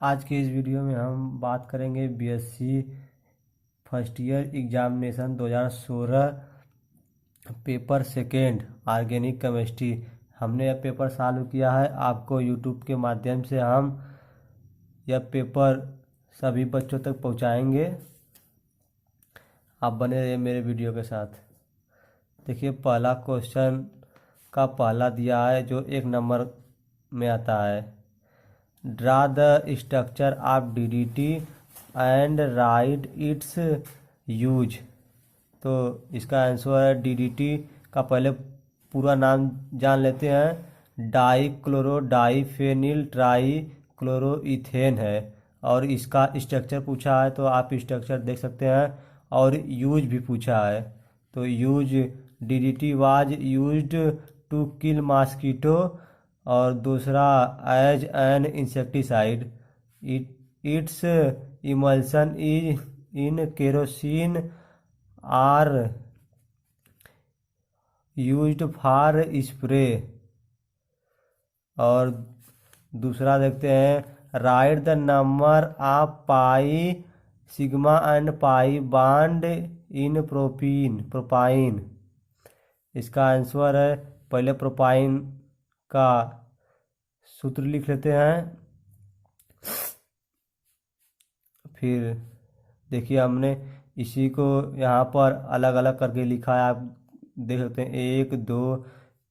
आज के इस वीडियो में हम बात करेंगे BSc first year examination 2016 paper second organic chemistry. हमने यह पेपर सॉल्व किया है। आपको यूट्यूब के माध्यम से हम यह पेपर सभी बच्चों तक पहुंचाएंगे। आप बने रहिए मेरे वीडियो के साथ। देखिए, पहला क्वेश्चन का पहला दिया है जो 1 नंबर में आता है। Draw the structure of DDT and right it's use. तो इसका आंसर है डीडीटी का पहले पूरा नाम जान लेते हैं। Die chloro diphenyl try chloroethane है। और इसका स्ट्रक्चर पूछा है तो आप स्ट्रक्चर देख सकते हैं। और यूज भी पूछा है तो use DDT was used to kill mosquito. और दूसरा as an insecticide. Its emulsion is in kerosene are used for spray. और दूसरा देखते हैं, write the number of pi sigma and pi bond in propyne. इसका आंसर है, पहले propyne का सूत्र लिख लेते हैं। फिर देखिए, हमने इसी को यहाँ पर अलग अलग करके लिखा है। आप देख सकते हैं 1 2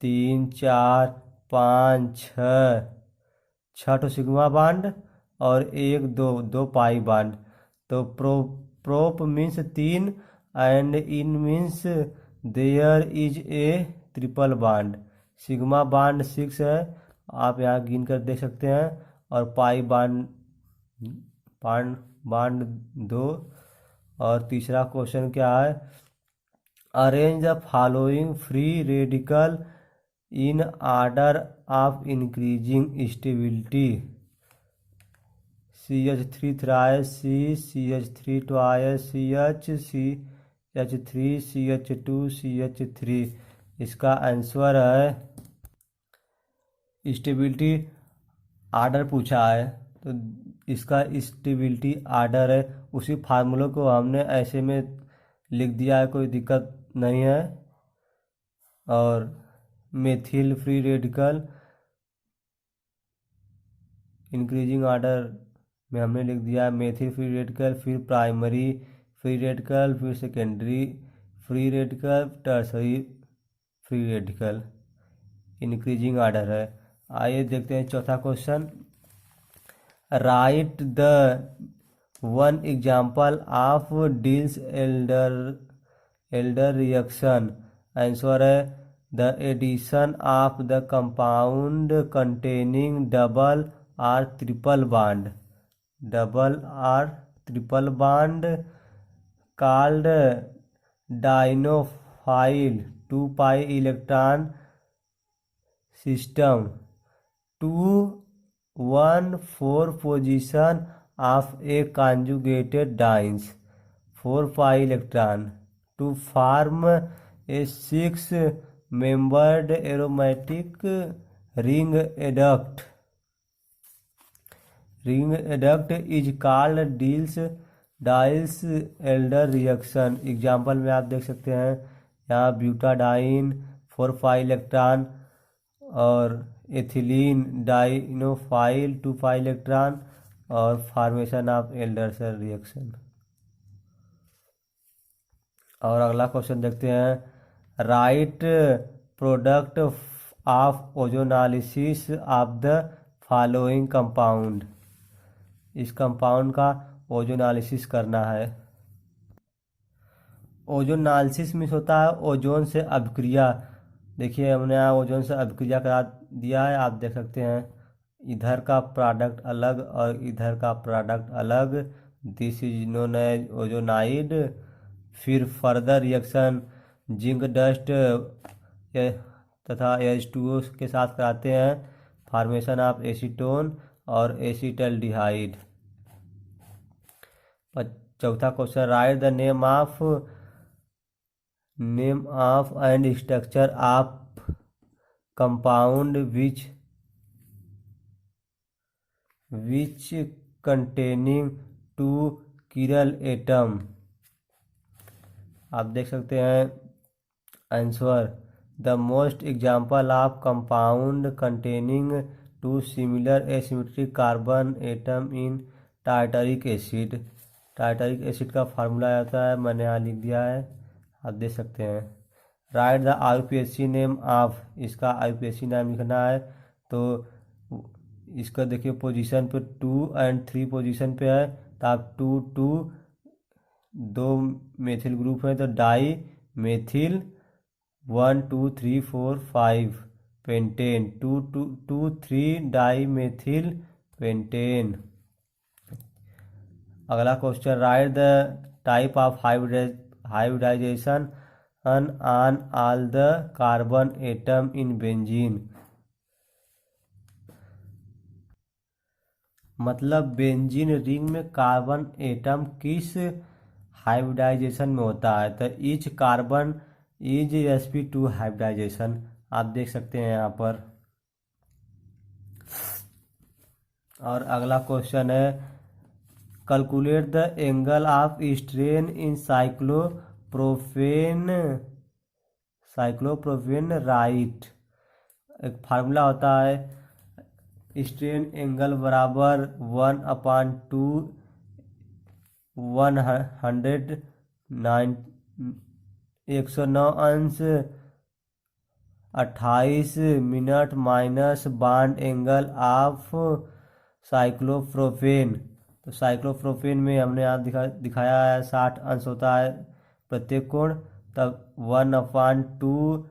3 4 5 6 6 सिग्मा बॉन्ड और 1 2 2 पाई बॉन्ड। तो prop means 3 and in means there is a triple bond. Sigma bond 6 है, आप यहाँ गिन कर देख सकते हैं। और पाई बॉन्ड बॉन्ड बॉन्ड 2। और तीसरा क्वेश्चन क्या है, arrange the following free radical in order of increasing stability. CH3 thrice CH3 twice CH3 CH2 CH3। इसका आंसर है, स्टेबिलिटी आर्डर पूछा है तो इसका स्टेबिलिटी आर्डर है। उसी फार्मूले को हमने ऐसे में लिख दिया है, कोई दिक्कत नहीं है। और methyl free radical increasing order में हमने लिख दिया है मेथिल फ्री रेडिकल, फिर प्राइमरी फ्री रेडिकल, फिर secondary free radical, tertiary free radical. Increasing order है। आइए देखते हैं चौथा question. Write the one example of Diels Alder reaction. Answer है, the addition of the compound containing double or triple bond called dienophile 2 pi electron system to 1 4 position of a conjugated dynes 4 pi electron to form a 6 membered aromatic ring adduct. Ring adduct is called Diels Alder reaction. Example में आप देख सकते हैं यहाँ butadiene 4 pi electron और ethylene dienophile 2 pi electron और formation of Alderson reaction. और अगला क्वेश्चन देखते हैं, write product of ozonolysis of the following compound. इस कंपाउंड का ओजोनालिसिस करना है। ओजोनालिसिस मीन्स होता है ओजोन से अभिक्रिया। देखिए, हमने यहाँ ओजोन से अभिक्रिया करा दिया है, आप देख सकते हैं। इधर का प्रोडक्ट अलग और इधर का प्रोडक्ट अलग। This is known as ozonide. फिर फर्दर रिएक्शन जिंक डस्ट तथा H2O के साथ कराते हैं, फॉर्मेशन ऑफ एसीटोन और एसिटल्डिहाइड। चौथा question, write the name of and structure of compound which containing two chiral atom। आप देख सकते हैं answer, the most example of compound containing two similar asymmetric carbon atom in tartaric acid. Tartaric acid का formula आता है, मैंने यहाँ लिख दिया है, आप देख सकते हैं। Write the IUPAC name of, इसका आईयूपीएसी नाम लिखना है। तो इसका देखिए पोजीशन पे 2 और 3 पोजीशन पे है, तो आप 2 दो मेथिल ग्रुप है तो dimethyl 1 2 3 4 5 pentane 2 3 dimethyl pentane. अगला question, write the type of hybridisation on all the carbon atom in benzene. मतलब बेंजीन रिंग में कार्बन एटम किस हाइब्रिडाइजेशन में होता है, तो each carbon is sp2 hybridization. आप देख सकते हैं यहाँ पर। और अगला क्वेश्चन है, calculate the angle of strain in cyclopropane right. एक फार्मूला होता है, स्ट्रेन एंगल बराबर 1/2 109 अंश 28 minute minus bond angle of cyclopropane. तो साइक्लोप्रोपेन में हमने यहाँ दिखाया है 60 अंश होता है प्रत्येक कोण, तब 1/2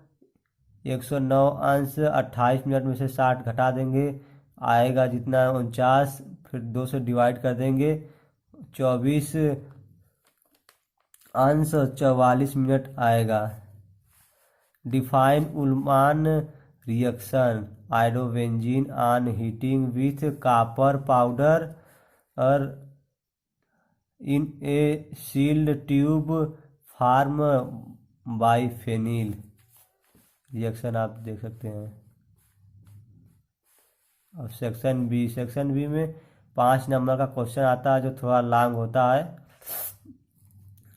109 अंश 28 मिनट में से 60 घटा देंगे, आएगा जितना 49, फिर 2 से डिवाइड कर देंगे, 24 अंश 44 मिनट आएगा। Define Ullmann reaction iodobenzene on heating with copper powder और in a sealed tube form biphenyl. Reaction आप देख सकते हैं। और सेक्शन बी में 5 नंबर का क्वेश्चन आता है जो थोड़ा लॉन्ग होता है।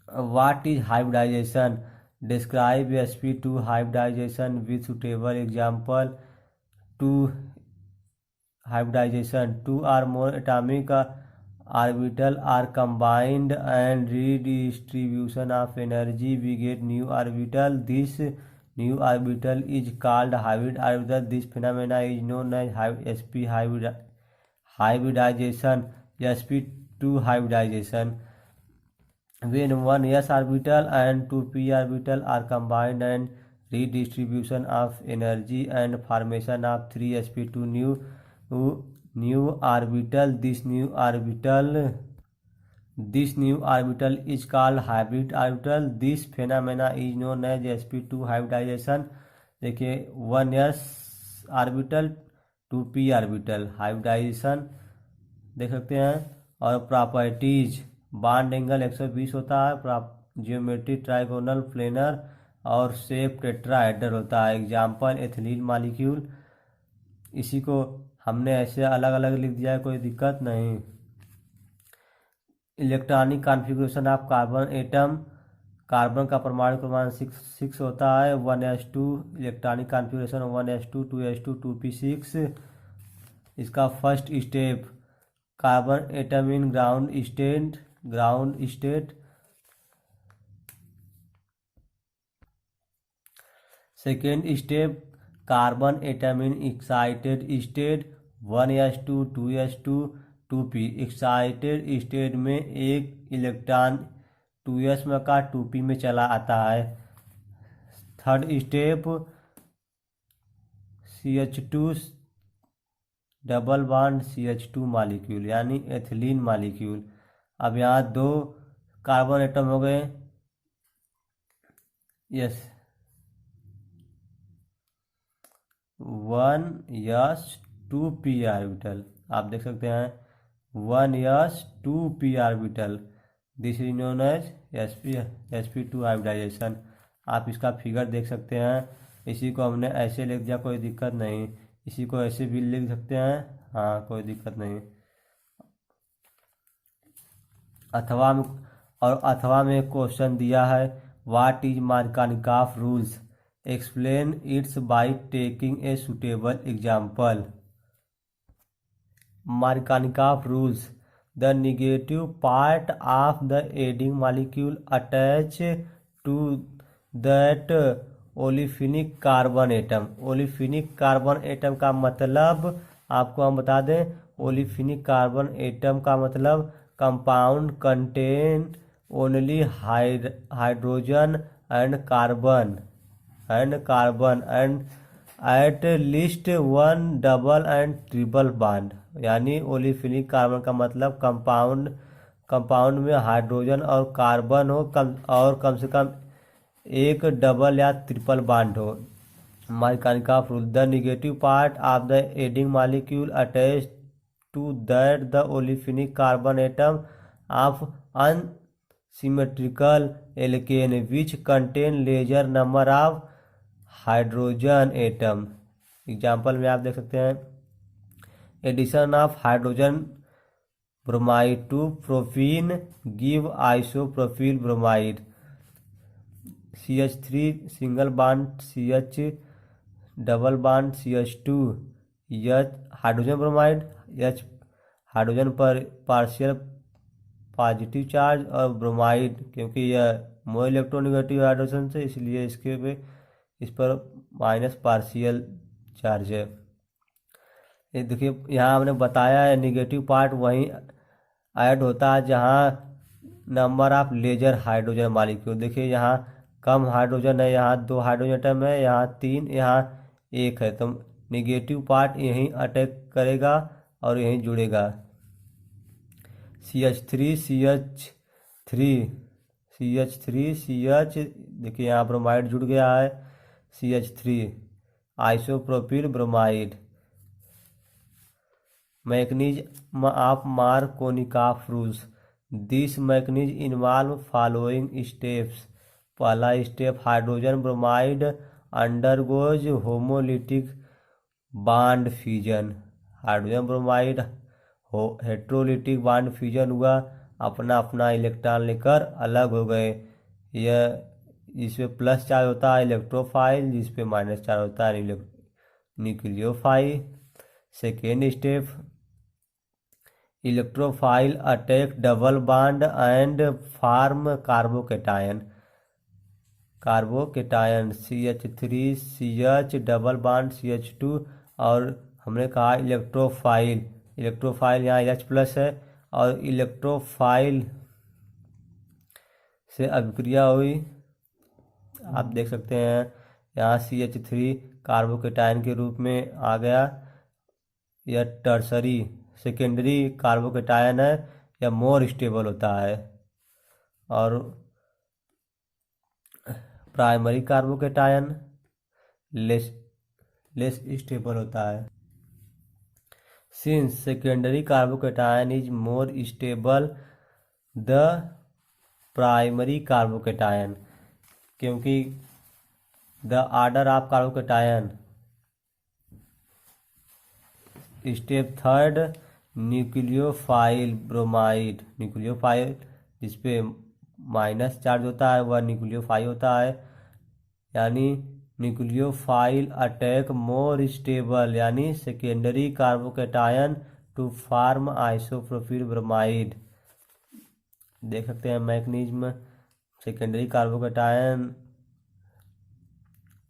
What is hybridization, describe sp2 hybridization with suitable example. Two hybridization, 2 or more atomic orbital are combined and redistribution of energy, we get new orbital. This new orbital is called hybrid orbital. This phenomena is known as sp hybridization, sp2 hybridization. When one s orbital and 2 p orbital are combined and redistribution of energy and formation of 3 sp2 new orbital. This new orbital is called hybrid orbital. This phenomena is known as sp2 hybridization. देखिए 1s orbital 2p orbital hybridisation देख सकते हैं। और properties, bond angle 120 होता है, geometry trigonal planar और shape tetrahedral होता है। Example ethylene molecule. इसी को हमने ऐसे अलग अलग लिख दिया है, कोई दिक्कत नहीं। Electronic configuration of carbon atom, carbon का परमाणु क्रमांक 6 होता है। 1s2 electronic configuration 1s2 2s2 2p6। इसका first step carbon atom in ground state. Second step carbon atom in excited state 1s2 2s2 2p। Excited state में एक electron 2s में का 2p में चला आता है। Third step CH2 double bond CH2 molecule यानी एथिलीन मॉलिक्यूल। अब यहाँ 2 कार्बन एटम हो गए, यस 1s2p ऑर्बिटल। आप देख सकते हैं 1s2p orbital. This is known as sp2 hybridization. आप इसका फिगर देख सकते हैं। इसी को हमने ऐसे लिख दिया, कोई दिक्कत नहीं। इसी को ऐसे भी लिख सकते हैं, हाँ कोई दिक्कत नहीं। अथवा में अथवा में क्वेश्चन दिया है what is Markovnikov rules, explain its by taking a suitable example. Markovnikov rules: the negative part of the adding molecule attached to that olefinic carbon atom। olefinic carbon atom का मतलब आपको हम बता दें, olefinic carbon atom का मतलब compound contain only hydrogen and carbon and at least one double and triple bond. यानी ओलिफिनिक carbon का मतलब कंपाउंड में हाइड्रोजन और कार्बन हो और कम से कम एक डबल या ट्रिपल बॉन्ड हो। Markovnikov rule: the negative part of the adding molecule attach to that the olefinic carbon atom of unsymmetrical alkene which contain lesser number of hydrogen atom. Example में आप देख सकते हैं, addition of hydrogen bromide to propene give isopropyl bromide. CH3 single bond CH double bond CH2, H hydrogen bromide, H hydrogen पर partial positive charge और bromide क्योंकि यह more electronegative hydrogen से इसलिए इस पर माइनस पार्शियल चार्ज है। ये देखिए यहाँ हमने बताया है नेगेटिव पार्ट वहीं ऐड होता है जहाँ number of larger hydrogen molecule. देखिए यहाँ कम हाइड्रोजन है, यहाँ 2 हाइड्रोजन एटम है, यहाँ 3, यहाँ 1 है, तो नेगेटिव पार्ट यहीं अटैक करेगा और यहीं जुड़ेगा। CH3 CH देखिए यहाँ ब्रोमाइड जुड़ गया है, CH3 isopropyl bromide. Mechanism of Markovnikov rules: this mechanism involve following steps. पहला step, hydrogen bromide undergoes homolytic bond fusion. Hydrogen bromide heterolytic bond fusion हुआ, अपना अपना इलेक्ट्रॉन लेकर अलग हो गए। यह जिसपे प्लस चार्ज होता है इलेक्ट्रोफाइल, जिसपे माइनस चार्ज होता है nucleophile. Second step, electrophile attack double bond and form carbocation. CH3 CH double bond CH2 और हमने कहा इलेक्ट्रोफाइल यहाँ H प्लस है और इलेक्ट्रोफाइल से अभिक्रिया हुई। आप देख सकते हैं यहाँ CH3 कार्बोकेटायन के रूप में आ गया। यह टर्सरी सेकेंडरी कार्बोकेटायन है, यह मोर स्टेबल होता है और प्राइमरी कार्बोकेटायन लेस स्टेबल होता है। Since secondary carbocation is more stable the primary carbocation, क्योंकि the order of carbocation step third nucleophile bromide. Nucleophile जिसपे माइनस चार्ज होता है वह न्यूक्लियोफाइल होता है, यानी न्यूक्लियोफाइल अटैक मोर स्टेबल यानी secondary carbocation to form isopropyl bromide. देख सकते हैं mechanism, secondary carbocation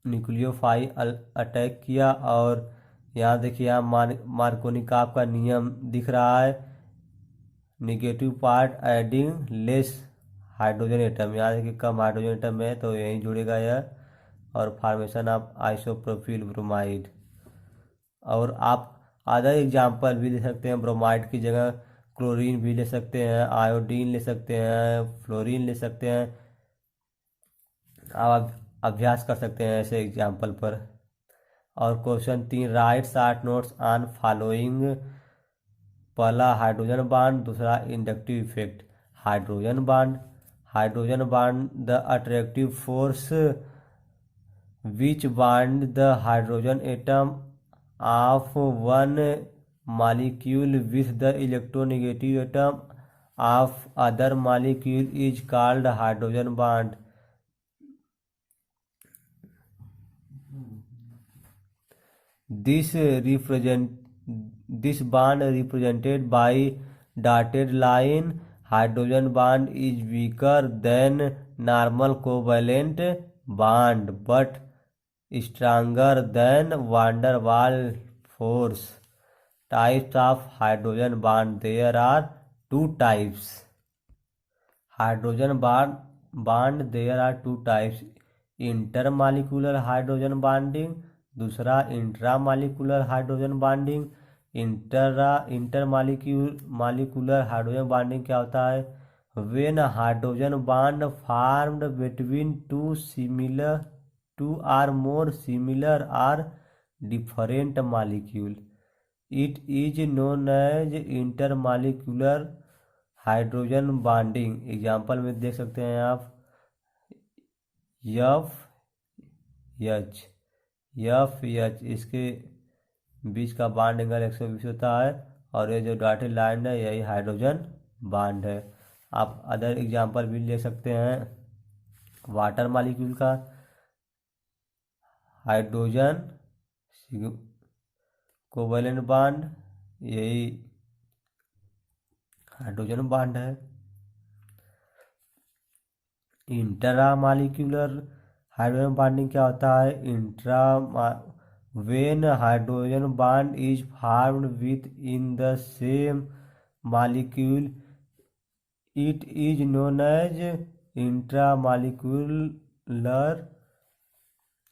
nucleophile attack किया और यहाँ देखिए यहाँ मार्कोनिकॉफ का नियम दिख रहा है, negative part adding less hydrogen atom. यहाँ देखिए कम हाइड्रोजन एटम है तो यहीं जुड़ेगा यह और फॉर्मेशन ऑफ आइसोप्रोपिल ब्रोमाइड। और आप अदर एग्जाम्पल भी ले सकते हैं, ब्रोमाइड की जगह क्लोरीन भी ले सकते हैं, आयोडीन ले सकते हैं, फ्लोरीन ले सकते हैं। आप अभ्यास कर सकते हैं ऐसे एग्जाम्पल पर। और question 3, right short notes on following. पहला हाइड्रोजन बॉन्ड, दूसरा inductive effect. Hydrogen bond the attractive force which bond the hydrogen atom of one molecule with the electronegative atom of other molecule is called hydrogen bond. This bond represented by dotted line. Hydrogen bond is weaker than normal covalent bond but stronger than van der Waals force. Types of hydrogen bond. There are two types. Hydrogen bond there are two types. Intermolecular hydrogen bonding, दूसरा intramolecular hydrogen bonding. Intermolecular hydrogen bonding क्या होता है? When hydrogen bond formed between two or more similar or different molecule, it is known as intermolecular hydrogen bonding. Example में देख सकते हैं आप F H, इसके बीच का बॉन्ड एंगल 120 होता है और ये जो डॉटेड लाइन है यही हाइड्रोजन बॉन्ड है. आप अदर एग्जांपल भी ले सकते हैं वाटर मॉलिक्यूल का. हाइड्रोजन कोवेलेंट बॉन्ड यही हाइड्रोजन बॉन्ड है. इंट्रा मॉलिक्यूलर हाइड्रोजन बॉन्डिंग क्या होता है? When hydrogen bond is formed within the same molecule, it is known as intramolecular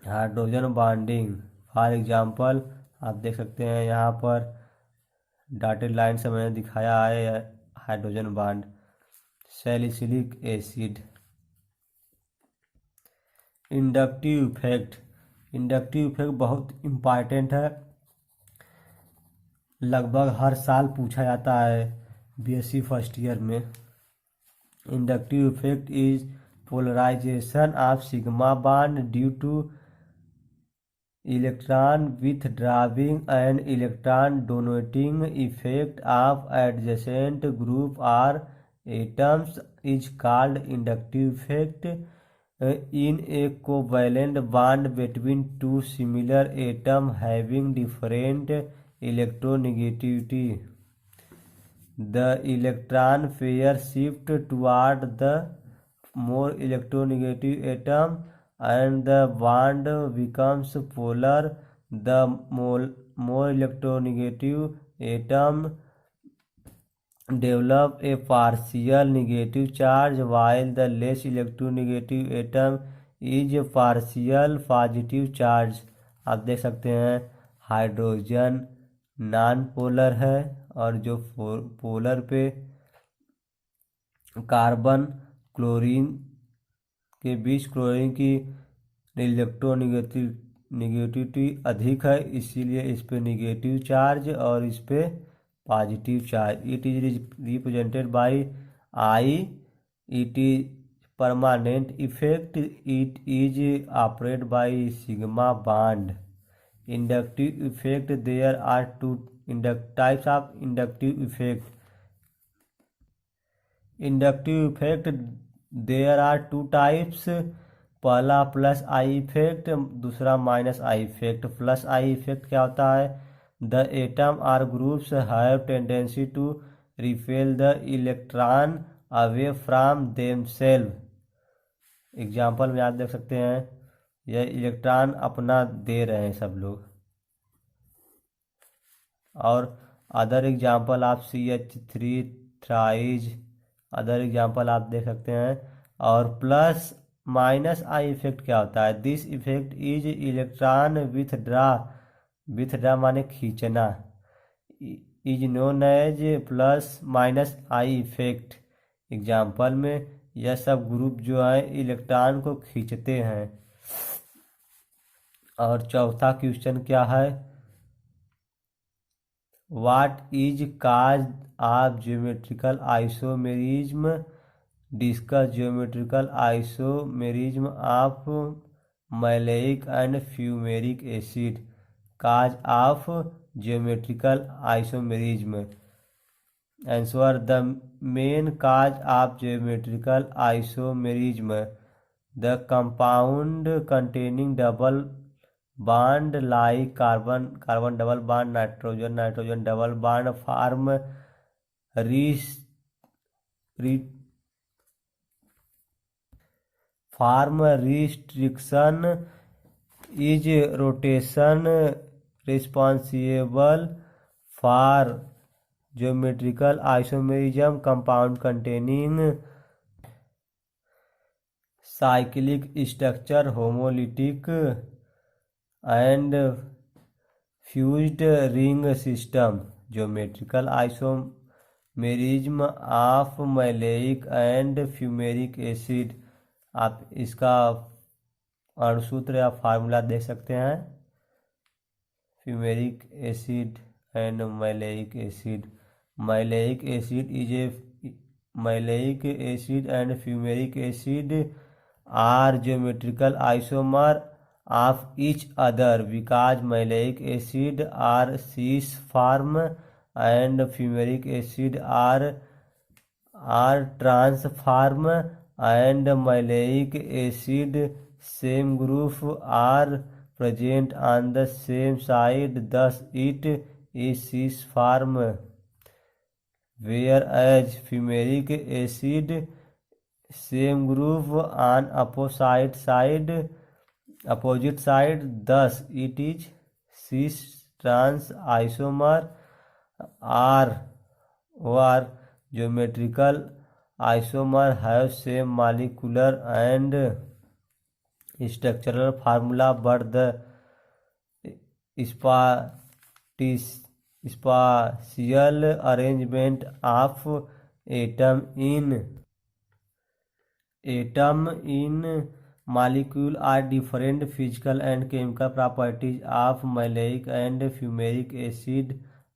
hydrogen bonding. For example आप देख सकते हैं यहाँ पर डॉटेड लाइन से मैंने दिखाया है hydrogen bond. Salicylic acid. Inductive effect बहुत इम्पॉर्टेंट है, लगभग हर साल पूछा जाता है बीएससी फर्स्ट ईयर में. Inductive effect is polarization of sigma bond due to electron withdrawing and electron donating effect of adjacent group or atoms is called inductive effect. In a covalent bond between two similar atoms having different electronegativity, the electron pair shift toward the more electronegative atom and the bond becomes polar. The more electronegative atom develop a partial negative charge while the less electronegative atom is a partial positive charge. आप देख सकते हैं hydrogen non polar है और जो polar पे carbon chlorine के बीच chlorine की इलेक्ट्रोनेगेटिविटी अधिक है, इसीलिए इस पे नेगेटिव चार्ज और इस पे positive charge. It is represented by I. It is permanent effect. It is operate by sigma bond. Inductive effect there are two types of inductive effect. Inductive effect there are two types. पहला plus I effect, दूसरा minus I effect. Plus I effect क्या होता है? The atom or groups have tendency to repel the electron away from themselves. Example में आप देख सकते हैं यह इलेक्ट्रॉन अपना दे रहे हैं सब लोग. और अदर एग्जाम्पल आप CH3 थ्राइज अदर एग्जाम्पल आप देख सकते हैं. और प्लस माइनस आई इफेक्ट क्या होता है? This effect is electron withdraw माने खींचना, is known as plus minus I effect. Example में यह सब ग्रुप जो है इलेक्ट्रॉन को खींचते हैं. और चौथा क्वेश्चन क्या है? What is cause of geometrical isomerism? Discuss geometrical isomerism of maleic and fumaric acid. Cause of geometrical isomerism. Answer the main cause of geometrical isomerism the compound containing double bond like carbon carbon double bond nitrogen nitrogen double bond form res, re, form restriction is rotation responsible for geometrical isomerism compound containing cyclic structure homolytic and fused ring system geometrical isomerism of maleic and fumaric acid। आप इसका अणुसूत्र या formula देख सकते हैं। Fumaric acid and maleic acid maleic acid is a maleic acid and fumaric acid are geometrical isomer of each other because maleic acid are cis form and fumaric acid are trans form and maleic acid same group are present on the same side thus it is cis form whereas fumaric acid same group on opposite side thus it is cis trans isomer r or geometrical isomer have same molecular and structural formula but the spatial arrangement of atom in molecule are different physical and chemical properties of maleic and fumaric acid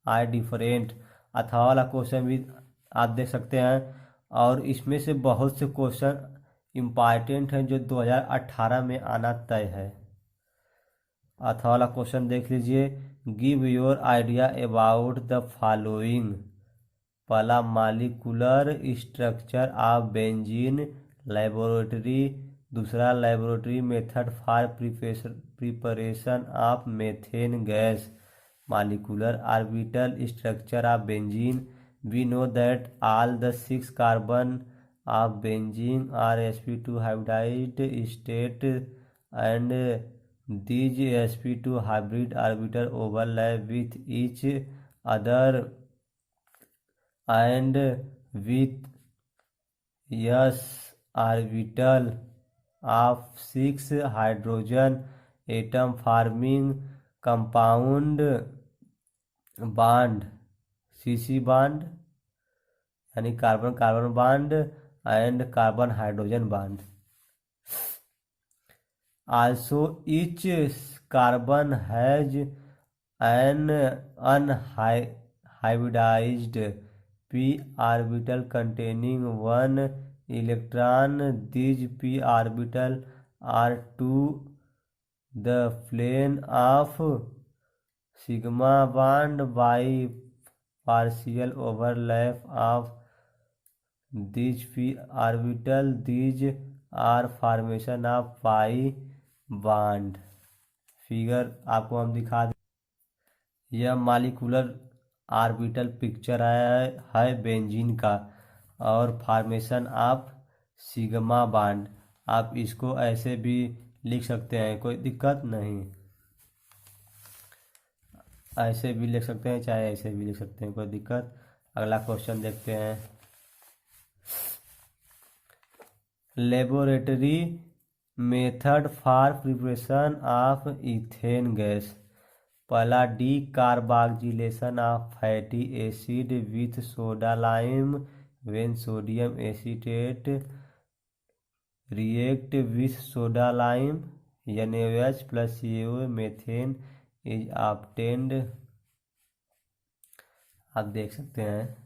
are different। अथवा वाला question भी आप देख सकते हैं और इसमें से बहुत से क्वेश्चन इम्पॉर्टेंट हैं जो 2018 में आना तय है। अथवा वाला क्वेश्चन देख लीजिए। Give your idea about the following. पहला molecular structure of benzene laboratory. दूसरा laboratory method for preparation of methane gas. Molecular orbital structure of benzene. We know that all the 6 carbon of benzene are sp2 hybridized state and these sp2 hybrid orbital overlap with each other and with s orbital of 6 hydrogen atom forming compound bond cc bond यानी carbon carbon bond and carbon hydrogen bond. also each carbon has an unhybridized p orbital containing one electron। These p orbital are to the plane of sigma bond by partial overlap of these p orbital। These are formation of pi bond। Figure आपको हम दिखा दें। यह molecular orbital picture है benzene का और formation of sigma bond. आप इसको ऐसे भी लिख सकते हैं, कोई दिक्कत नहीं। ऐसे भी लिख सकते हैं चाहे ऐसे भी लिख सकते हैं, कोई दिक्कत। अगला क्वेश्चन देखते हैं। Laboratory method for preparation of ethane gas. पहला decarboxylation of fatty acid with soda lime when sodium acetate react with soda lime NaOH plus CaO methane is obtained. आप देख सकते हैं।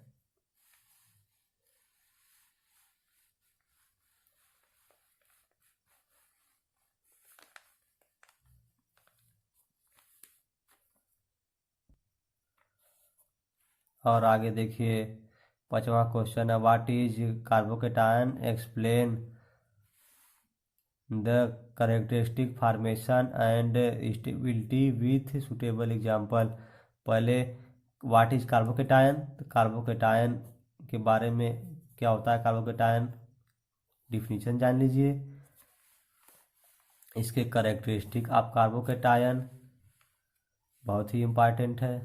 और आगे देखिए 5वां क्वेश्चन है what is carbocation, explain the characteristic formation and stability with suitable example. पहले व्हाट इज कार्बोकेटायन, तो कार्बोकेटायन के बारे में क्या होता है कार्बोकेटायन, डिफिनीशन जान लीजिए। इसके कैरेक्टरिस्टिक ऑफ कार्बोकेटायन बहुत ही इम्पॉर्टेंट है,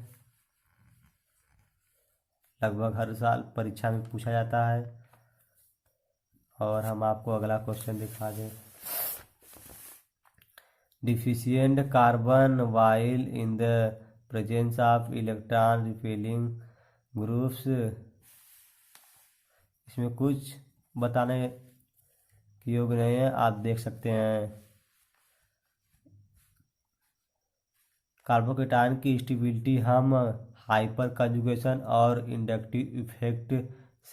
लगभग हर साल परीक्षा में पूछा जाता है। और हम आपको अगला क्वेश्चन दिखा दें। Deficient carbon while in the presence of electron repelling groups. इसमें कुछ बताने के योग्य नहीं है, आप देख सकते हैं। कार्बोकेटायन की स्टेबिलिटी हम हाइपर कंजुगेशन और इंडक्टिव इफेक्ट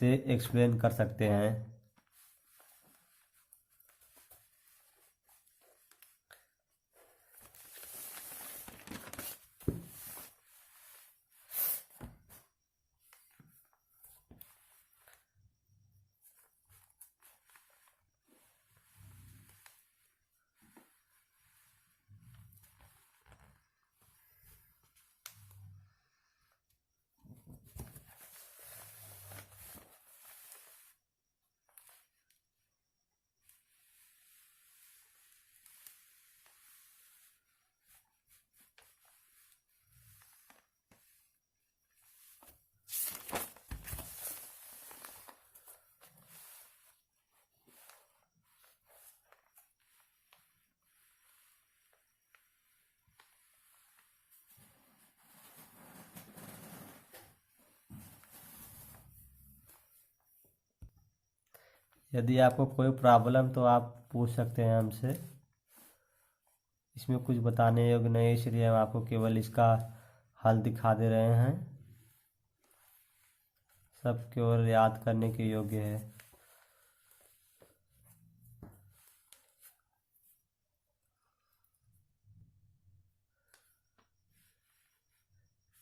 से एक्सप्लेन कर सकते हैं। यदि आपको कोई प्रॉब्लम तो आप पूछ सकते हैं हमसे। इसमें कुछ बताने योग्य नहीं, इसलिए हम आपको केवल इसका हल दिखा दे रहे हैं। सब केवल याद करने के योग्य है।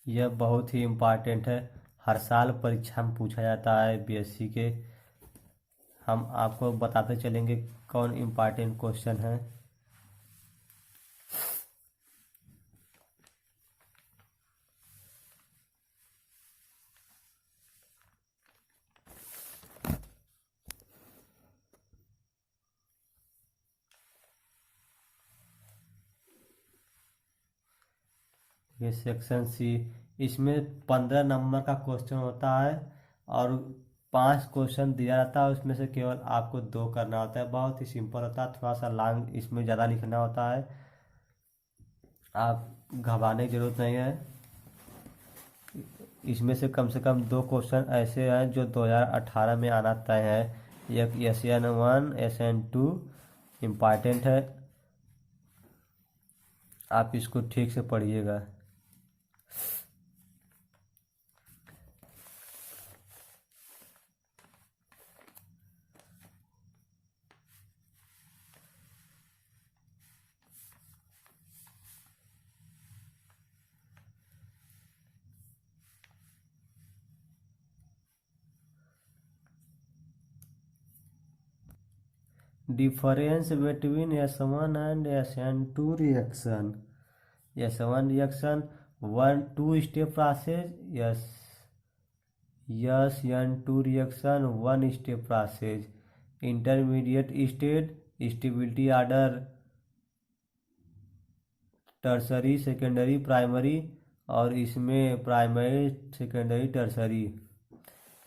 यह बहुत ही इम्पोर्टेंट है, हर साल परीक्षा में पूछा जाता है बीएससी के। हम आपको बताते चलेंगे कौन इम्पोर्टेंट क्वेश्चन है। ये सेक्शन सी, इसमें 15 नंबर का क्वेश्चन होता है और 5 क्वेश्चन दिया जाता है, उसमें से केवल आपको 2 करना होता है। बहुत ही सिंपल होता है, थोड़ा सा लॉन्ग इसमें ज़्यादा लिखना होता है। आप घबराने की जरूरत नहीं है। इसमें से कम 2 क्वेश्चन ऐसे हैं जो 2018 में आना तय है। एक SN1 SN2 इम्पॉर्टेंट है, आप इसको ठीक से पढ़िएगा। Difference between S1 and SN2 reaction. S1 reaction 1-2 step process, SN2 reaction 1 step process. Intermediate state stability order tertiary secondary primary, और इसमें प्राइमरी सेकेंडरी टर्सरी।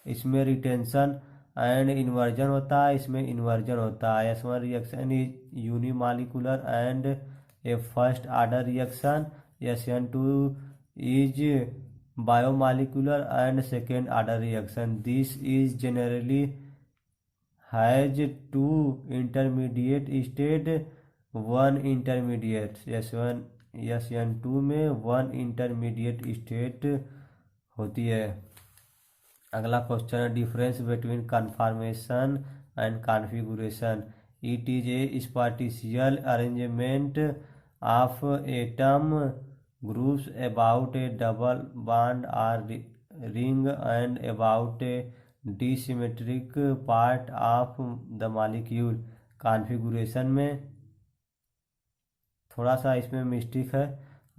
इसमें रिटेंशन एंड इन्वर्जन होता है, इसमें इन्वर्जन होता है। S1 reaction is unimolecular and a first order reaction. SN2 is bimolecular and second order reaction. This is generally has 2 intermediate state, 1 intermediate. SN2 में 1 intermediate state होती है। अगला क्वेश्चन है difference between conformation and configuration. It is a spatial arrangement of atom groups about a double bond और ring and about a dissymmetric part of the molecule configuration में थोड़ा सा इसमें मिस्टेक है।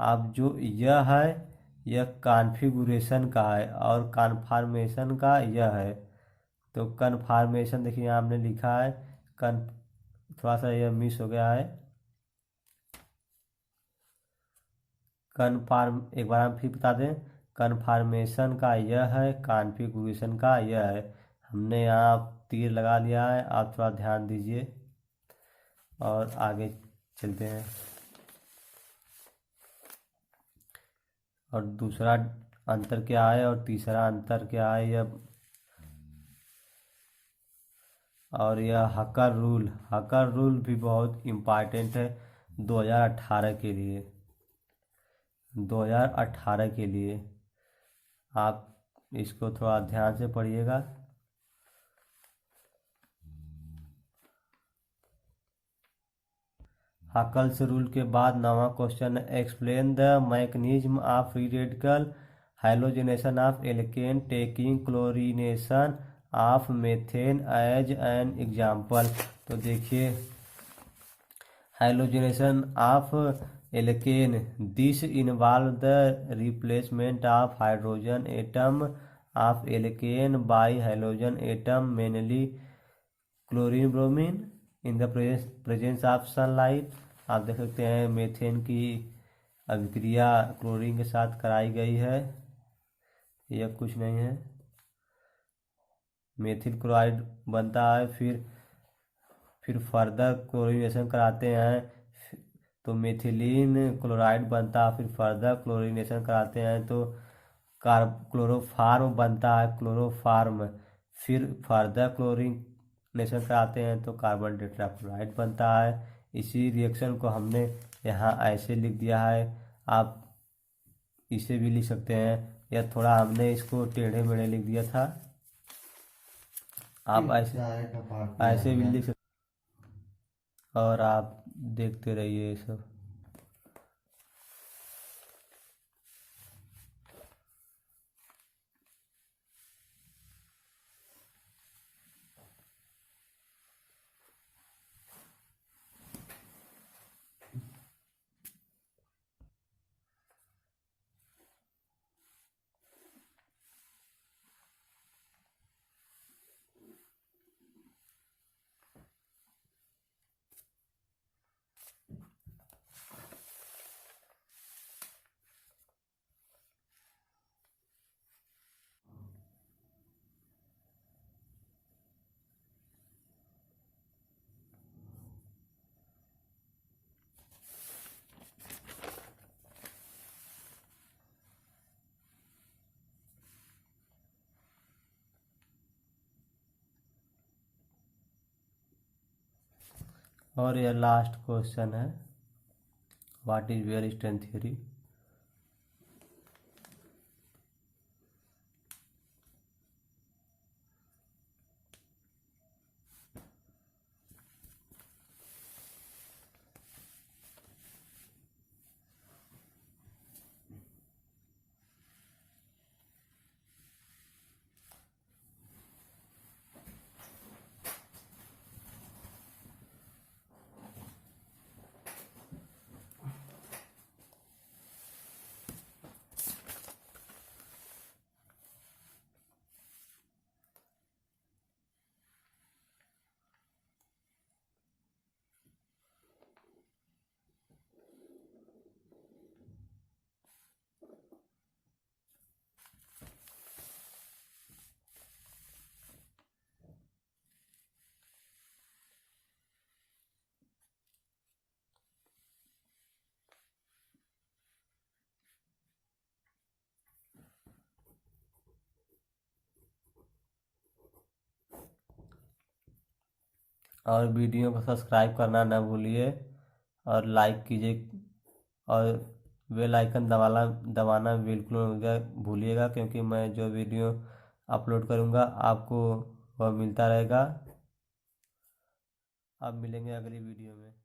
आप जो यह है यह कॉन्फ़िगरेशन का है और कन्फर्मेशन का यह है। तो कन्फर्मेशन देखिए यहाँ हमने लिखा है कन थोड़ा सा यह मिस हो गया है। कन्फर्म एक बार हम फिर बता दें, कन्फर्मेशन का यह है, कॉन्फ़िगरेशन का यह है। हमने यहाँ तीर लगा लिया है, आप थोड़ा ध्यान दीजिए और आगे चलते हैं। और दूसरा अंतर क्या है और तीसरा अंतर क्या है यह, और यह हकर रूल भी बहुत इम्पॉर्टेंट है 2018 के लिए। 2018 के लिए आप इसको थोड़ा ध्यान से पढ़िएगा। हकल्स रूल के बाद नवा question, explain the mechanism of free radical halogenation of alkane taking chlorination of methane as an example. तो देखिए halogenation of alkane, this involve the replacement of hydrogen atom of alkane by hydrogen atom mainly chlorine bromine in the presence of sunlight. आप देख सकते हैं methane की अभिक्रिया chlorine के साथ कराई गई है, यह कुछ नहीं है। मेथिल क्लोराइड बनता है, फिर फर्दर क्लोरीनेशन कराते हैं तो मेथिलीन क्लोराइड बनता है, फिर फर्दर क्लोरीनेशन कराते हैं तो क्लोरोफार्म बनता है, क्लोरोफार्म। फिर फर्दर क्लोरीनेशन कराते हैं तो कार्बन टेट्राक्लोराइड बनता है। इसी रिएक्शन को हमने यहाँ ऐसे लिख दिया है, आप इसे भी लिख सकते हैं, या थोड़ा हमने इसको टेढ़े मेढ़े लिख दिया था, आप ऐसे भी लिख सकते। और आप देखते रहिए ये सब। और यह लास्ट क्वेश्चन है, what is where strength theory. और वीडियो को सब्सक्राइब करना ना भूलिए और लाइक कीजिए और बेल आइकन दबाना बिल्कुल भूलिएगा, क्योंकि मैं जो वीडियो अपलोड करूँगा आपको वह मिलता रहेगा। अब मिलेंगे अगली वीडियो में।